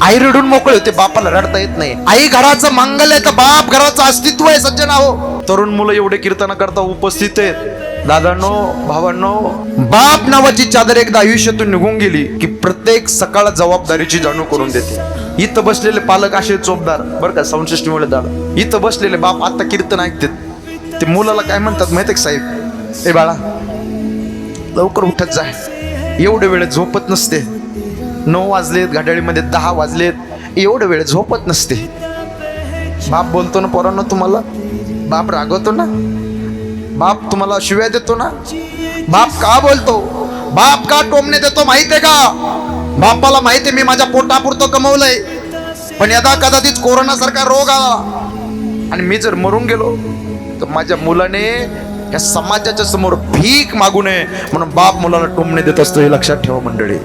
आई रडून मोकळे होते, बापाला रडता येत नाही. आई घराचं मंगल आहे तर बाप घराचं अस्तित्व आहे. सज्जन हो, तरुण मुलं एवढे कीर्तन करता उपस्थित आहेत. दादांनो, भावांनो, बाप नावाची चादर एकदा आयुष्यातून निघून गेली की प्रत्येक सकाळ जबाबदारीची जाणीव करून देते. इथं बसलेले पालक असे चोपदार बरं का, 64 मुळे दादा. इथं बसलेले बाप आता कीर्तन ऐकतात. ते मुलाला काय म्हणतात माहिती का साहेब, ए बाळा लवकर उठत जा, एवढे वेळ झोपत नसते. 9 वाजलेत, घड्याळीमध्ये 10 वाजलेत, एवढे वेळ झोपत नसते. बाप बोलतो ना पोरांनो तुम्हाला, बाप रागवतो ना, बाप तुम्हाला शिव्या देतो ना. बाप का बोलतो, बाप का टोमणे देतो माहितीये का? बापाला माहितीये मी माझ्या पोटापुरतं कमवलंय, पण यदा कदाचित कोरोना सारखा रोग आला आणि मी जर मरून गेलो तर माझ्या मुलाने या समाजाच्या समोर भीक मागू नये म्हणून बाप मुलाला टोमणे देत असतो. हे लक्षात ठेवा मंडळी.